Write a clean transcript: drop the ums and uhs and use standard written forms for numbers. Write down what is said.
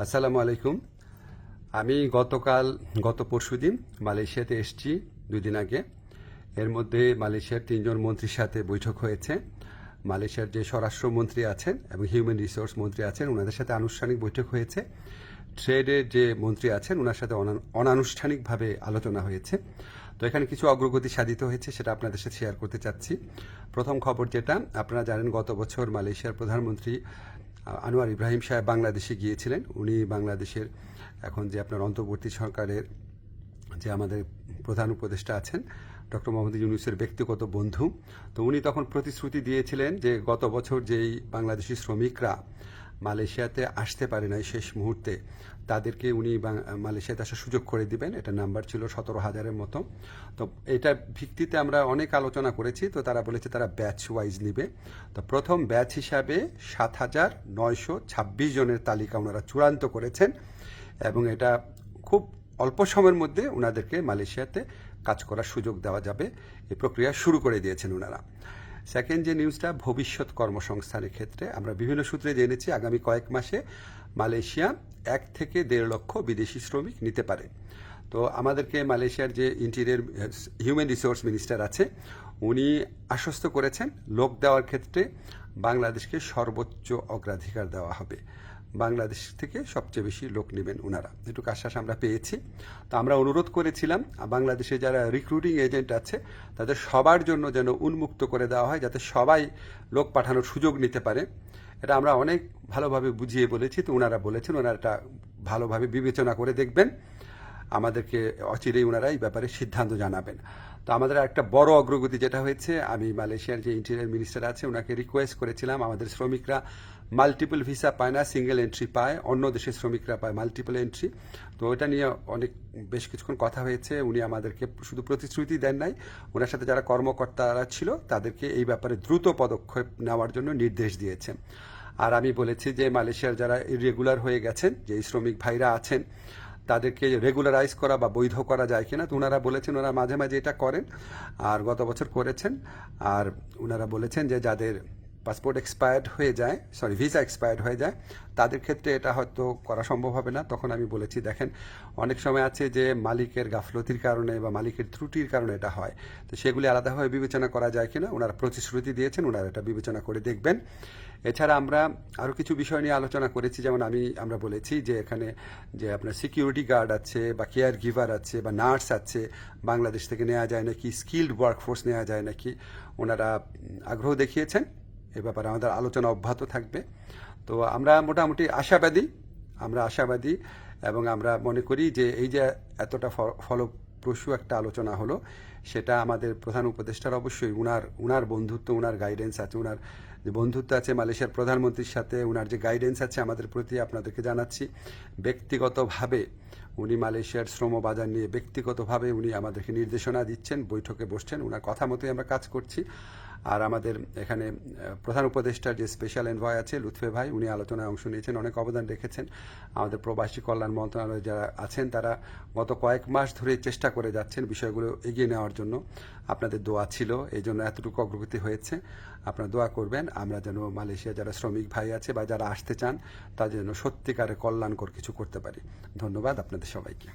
আসসালামু আলাইকুম। আমি গত পরশুদিন মালয়েশিয়াতে এসেছি 2 দিন আগে। এর মধ্যে মালয়েশিয়ার 3জন মন্ত্রীর সাথে বৈঠক হয়েছে। মালয়েশিয়ার যে স্বরাষ্ট্রমন্ত্রী আছেন এবং হিউম্যান রিসোর্স মন্ত্রী আছেন ওনাদের সাথে আনুষ্ঠানিক বৈঠক হয়েছে। ট্রেডের যে মন্ত্রী আছেন ওনার সাথে অনানুষ্ঠানিকভাবে আলোচনা হয়েছে। তো এখানে কিছু অগ্রগতি সাধিত হয়েছে, সেটা আপনাদের সাথে শেয়ার করতে চাচ্ছি। প্রথম খবর যেটা আপনারা জানেন, গত বছর মালয়েশিয়ার প্রধানমন্ত্রী আনোয়ার ইব্রাহিম সাহেব বাংলাদেশে গিয়েছিলেন। উনি বাংলাদেশের এখন যে আপনার অন্তর্বর্তী সরকারের যে আমাদের প্রধান উপদেষ্টা আছেন ডক্টর মোহাম্মদ ইউনূসের ব্যক্তিগত বন্ধু। তো উনি তখন প্রতিশ্রুতি দিয়েছিলেন যে গত বছর যেই বাংলাদেশি শ্রমিকরা মালয়েশিয়াতে আসতে পারে নাই শেষ মুহূর্তে, তাদেরকে উনি মালয়েশিয়াতে আসার সুযোগ করে দিবেন। এটা নাম্বার ছিল 17,000-এর মতো। তো এটার ভিত্তিতে আমরা অনেক আলোচনা করেছি। তো তারা বলেছে তারা ব্যাচ ওয়াইজ নিবে। তো প্রথম ব্যাচ হিসাবে 7,926 জনের তালিকা ওনারা চূড়ান্ত করেছেন এবং এটা খুব অল্প সময়ের মধ্যে ওনাদেরকে মালয়েশিয়াতে কাজ করার সুযোগ দেওয়া যাবে, এই প্রক্রিয়া শুরু করে দিয়েছেন ওনারা। সেকেন্ড যে নিউজটা, ভবিষ্যৎ কর্মসংস্থানের ক্ষেত্রে আমরা বিভিন্ন সূত্রে জেনেছি আগামী কয়েক মাসে মালয়েশিয়া 1 থেকে 1.5 লক্ষ বিদেশি শ্রমিক নিতে পারে। তো আমাদেরকে মালয়েশিয়ার যে ইন্টেরিয়র হিউম্যান রিসোর্স মিনিস্টার আছে উনি আশ্বস্ত করেছেন লোক দেওয়ার ক্ষেত্রে বাংলাদেশকে সর্বোচ্চ অগ্রাধিকার দেওয়া হবে। বাংলাদেশ থেকে সবচেয়ে বেশি লোক নেবেন ওনারা, এটুকু আশ্বাস আমরা পেয়েছি। তো আমরা অনুরোধ করেছিলাম বাংলাদেশে যারা রিক্রুটিং এজেন্ট আছে তাদের সবার জন্য যেন উন্মুক্ত করে দেওয়া হয়, যাতে সবাই লোক পাঠানোর সুযোগ নিতে পারে। এটা আমরা অনেক ভালোভাবে বুঝিয়ে বলেছি। তো ওনারা বলেছেন ওনারা এটা ভালোভাবে বিবেচনা করে দেখবেন, আমাদেরকে অচিরেই ওনারা এই ব্যাপারে সিদ্ধান্ত জানাবেন। তো আমাদের একটা বড় অগ্রগতি যেটা হয়েছে, আমি মালয়েশিয়ার যে ইন্টেরিয়র মিনিস্টার আছে ওনাকে রিকোয়েস্ট করেছিলাম, আমাদের শ্রমিকরা মাল্টিপল ভিসা পায় না, সিঙ্গেল এন্ট্রি পায়, অন্য দেশের শ্রমিকরা পায় মাল্টিপল এন্ট্রি। তো এটা নিয়ে বেশ কিছুক্ষণ কথা হয়েছে। উনি আমাদেরকে শুধু প্রতিশ্রুতি দেন নাই, ওনার সাথে যারা কর্মকর্তারা ছিল তাদেরকে এই ব্যাপারে দ্রুত পদক্ষেপ নেওয়ার জন্য নির্দেশ দিয়েছেন। আর আমি বলেছি যে মালয়েশিয়ার যারা ইরেগুলার হয়ে গেছেন, যে শ্রমিক ভাইরা আছেন, তাদেরকে রেগুলারাইজ করা বা বৈধ করা যায় কিনা। তো ওনারা বলেছেন ওনারা মাঝে মাঝে এটা করেন, আর গত বছর করেছেন। আর ওনারা বলেছেন যে যাদের পাসপোর্ট এক্সপায়ার্ড হয়ে যায়, ভিসা এক্সপায়ার্ড হয়ে যায়, তাদের ক্ষেত্রে এটা হয়তো করা সম্ভব হবে না। তখন আমি বলেছি দেখেন, অনেক সময় আছে যে মালিকের গাফলতির কারণে বা মালিকের ত্রুটির কারণে এটা হয়, তো সেগুলি আলাদাভাবে বিবেচনা করা যায় কিনা ওনারা প্রতিশ্রুতি দিয়েছেন, ওনারা এটা বিবেচনা করে দেখবেন। এছাড়া আমরা আরও কিছু বিষয় নিয়ে আলোচনা করেছি, যেমন আমরা বলেছি যে এখানে যে আপনার সিকিউরিটি গার্ড আছে বা কেয়ার গিভার আছে বা নার্স আছে, বাংলাদেশ থেকে নেওয়া যায় নাকি, স্কিল্ড ওয়ার্কফোর্স নেওয়া যায় নাকি। ওনারা আগ্রহ দেখিয়েছেন, এ ব্যাপারে আমাদের আলোচনা অব্যাহত থাকবে। তো আমরা মোটামুটি আশাবাদী এবং আমরা মনে করি যে এই যে এতটা ফলপ্রসূ একটা আলোচনা হলো, সেটা আমাদের প্রধান উপদেষ্টার অবশ্যই উনার বন্ধুত্ব, উনার গাইডেন্স আছে, উনার যে বন্ধুত্ব আছে মালয়েশিয়ার প্রধানমন্ত্রীর সাথে, উনার যে গাইডেন্স আছে আমাদের প্রতি, আপনাদেরকে জানাচ্ছি। ব্যক্তিগতভাবে উনি মালয়েশিয়ার শ্রম বাজার নিয়ে ব্যক্তিগতভাবে উনি আমাদেরকে নির্দেশনা দিচ্ছেন, বৈঠকে বসছেন, ওনার কথা মতোই আমরা কাজ করছি। আর আমাদের এখানে প্রধান উপদেষ্টার যে স্পেশাল এনভয় আছে লুৎফে ভাই, উনি আলোচনায় অংশ নিয়েছেন, অনেক অবদান রেখেছেন। আমাদের প্রবাসী কল্যাণ মন্ত্রণালয়ে যারা আছেন তারা গত কয়েক মাস ধরে চেষ্টা করে যাচ্ছেন বিষয়গুলো এগিয়ে নেওয়ার জন্য। আপনাদের দোয়া ছিল, এই জন্য এতটুকু অগ্রগতি হয়েছে। আপনারা দোয়া করবেন আমরা যেন মালয়েশিয়া যারা শ্রমিক ভাই আছে বা যারা আসতে চান তাদের যেন সত্যিকারে কল্যাণকর কিছু করতে পারি। ধন্যবাদ আপনাদের সবাইকে।